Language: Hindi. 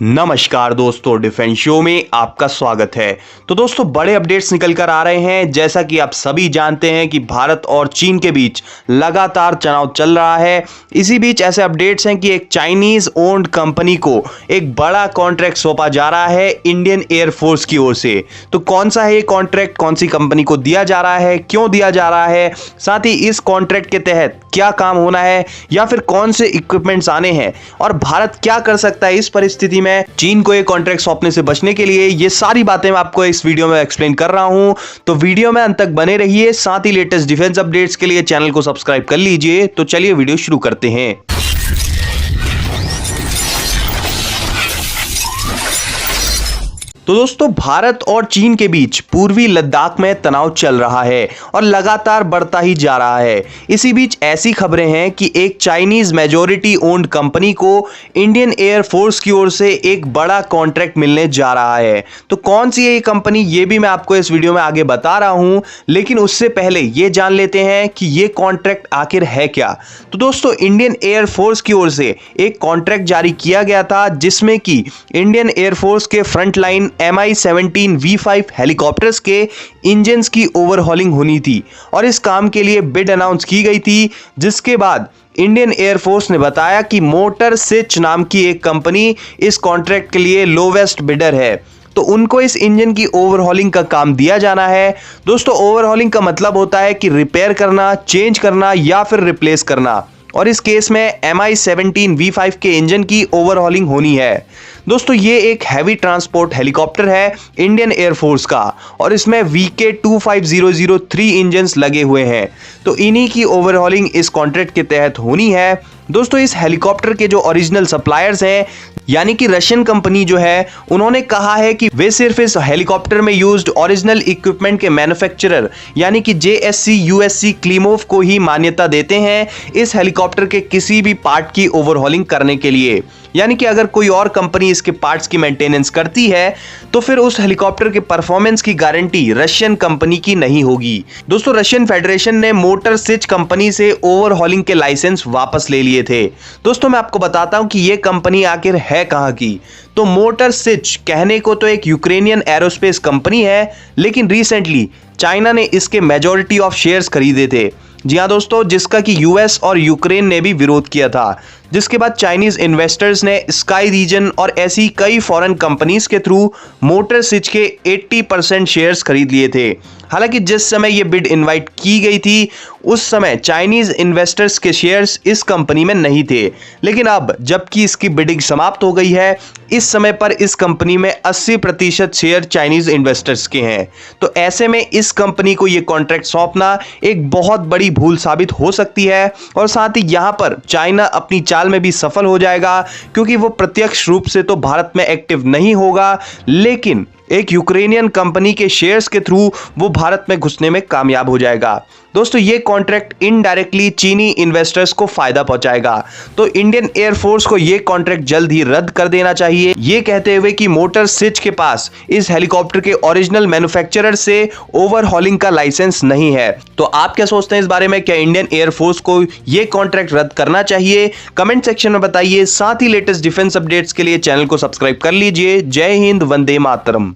नमस्कार दोस्तों, डिफेंस शो में आपका स्वागत है। तो दोस्तों, बड़े अपडेट्स निकल कर आ रहे हैं। जैसा कि आप सभी जानते हैं कि भारत और चीन के बीच लगातार तनाव चल रहा है। इसी बीच ऐसे अपडेट्स हैं कि एक चाइनीज ओन्ड कंपनी को एक बड़ा कॉन्ट्रैक्ट सौंपा जा रहा है इंडियन एयरफोर्स की ओर से। तो कौन सा है ये कॉन्ट्रैक्ट, कौन सी कंपनी को दिया जा रहा है, क्यों दिया जा रहा है, साथ ही इस कॉन्ट्रैक्ट के तहत क्या काम होना है या फिर कौन से इक्विपमेंट्स आने हैं और भारत क्या कर सकता है इस परिस्थिति में चीन को एक कॉन्ट्रैक्ट सौंपने से बचने के लिए, ये सारी बातें मैं आपको इस वीडियो में एक्सप्लेन कर रहा हूं। तो वीडियो में अंत तक बने रहिए। साथ ही लेटेस्ट डिफेंस अपडेट्स के लिए चैनल को सब्सक्राइब कर लीजिए। तो चलिए वीडियो शुरू करते हैं। तो दोस्तों, भारत और चीन के बीच पूर्वी लद्दाख में तनाव चल रहा है और लगातार बढ़ता ही जा रहा है। इसी बीच ऐसी खबरें हैं कि एक चाइनीज मेजॉरिटी ओन्ड कंपनी को इंडियन एयरफोर्स की ओर से एक बड़ा कॉन्ट्रैक्ट मिलने जा रहा है। तो कौन सी है ये कंपनी, ये भी मैं आपको इस वीडियो में आगे बता रहा हूं, लेकिन उससे पहले ये जान लेते हैं कि ये कॉन्ट्रैक्ट आखिर है क्या। तो दोस्तों, इंडियन एयरफोर्स की ओर से एक कॉन्ट्रैक्ट जारी किया गया था जिसमें कि इंडियन एयरफोर्स के front line Mi-17 V5 helicopters के इंजन्स की ओवरहॉलिंग होनी थी और इस काम के लिए बिड अनाउंस की गई थी। जिसके बाद इंडियन एयरफोर्स ने बताया कि मोटर सिच नाम की एक कंपनी इस कॉन्ट्रैक्ट के लिए लोवेस्ट बिडर है, तो उनको इस इंजन की ओवरहॉलिंग का काम दिया जाना है। दोस्तों, ओवरहॉलिंग का मतलब होता है कि रिपेयर करना, चेंज करना या फिर रिप्लेस करना, और इस केस में Mi-17 V5 के इंजन की ओवरहॉलिंग होनी है। दोस्तों, ये एक हैवी ट्रांसपोर्ट हेलीकॉप्टर है इंडियन एयरफोर्स का और इसमें VK25003 इंजन्स लगे हुए हैं। तो इन्हीं की ओवरहॉलिंग इस कॉन्ट्रैक्ट के तहत होनी है। दोस्तों, इस हेलीकॉप्टर के जो ओरिजिनल सप्लायर्स हैं, यानी कि रशियन कंपनी जो है, उन्होंने कहा है कि वे सिर्फ इस हेलीकॉप्टर में यूज्ड ओरिजिनल इक्विपमेंट के मैन्युफैक्चरर यानी कि JSC USC क्लीमोव को ही मान्यता देते हैं इस हेलीकॉप्टर के किसी भी पार्ट की ओवरहॉलिंग करने के लिए। यानी कि अगर कोई और कंपनी इसके पार्ट्स की मेंटेनेंस करती है तो फिर उस हेलीकॉप्टर के परफॉर्मेंस की गारंटी रशियन कंपनी की नहीं होगी। दोस्तों, रशियन फेडरेशन ने मोटर सिच कंपनी से ओवरहॉलिंग के लाइसेंस वापस ले लिए थे। दोस्तों, मैं आपको बताता हूं कि यह कंपनी आखिर है कहां की। तो मोटर सिच कहने को तो एक यूक्रेनियन एरोस्पेस कंपनी है, लेकिन रिसेंटली चाइना ने इसके मेजॉरिटी ऑफ शेयर्स खरीदे थे। जी हाँ दोस्तों, जिसका कि यूएस और यूक्रेन ने भी विरोध किया था। जिसके बाद चाइनीज इन्वेस्टर्स ने स्काई रीजन और ऐसी कई फॉरेन कंपनीज के थ्रू मोटर सिच के 80% शेयर्स खरीद लिए थे। हालांकि जिस समय ये बिड इनवाइट की गई थी उस समय चाइनीज इन्वेस्टर्स के शेयर्स इस कंपनी में नहीं थे, लेकिन अब जबकि इसकी बिडिंग समाप्त हो गई है, इस समय पर इस कंपनी में 80% शेयर चाइनीज इन्वेस्टर्स के हैं। तो ऐसे में इस कंपनी को ये कॉन्ट्रैक्ट सौंपना एक बहुत बड़ी भूल साबित हो सकती है और साथ ही यहां पर चाइना अपनी चाल में भी सफल हो जाएगा, क्योंकि वो प्रत्यक्ष रूप से तो भारत में एक्टिव नहीं होगा, लेकिन एक यूक्रेनियन कंपनी के शेयर्स के थ्रू वो भारत में घुसने में कामयाब हो जाएगा। दोस्तों, ये कॉन्ट्रैक्ट इनडायरेक्टली चीनी इन्वेस्टर्स को फायदा पहुंचाएगा। तो इंडियन एयरफोर्स को ये कॉन्ट्रैक्ट जल्द ही रद्द कर देना चाहिए, ये कहते हुए कि मोटर सिच के पास इस हेलीकॉप्टर के ओरिजिनल मैन्युफैक्चरर से ओवरहॉलिंग का लाइसेंस नहीं है। तो आप क्या सोचते हैं इस बारे में? क्या इंडियन एयरफोर्स को ये कॉन्ट्रैक्ट रद्द करना चाहिए? कमेंट सेक्शन में बताइए। साथ ही लेटेस्ट डिफेंस अपडेट्स के लिए चैनल को सब्सक्राइब कर लीजिए। जय हिंद, वंदे मातरम।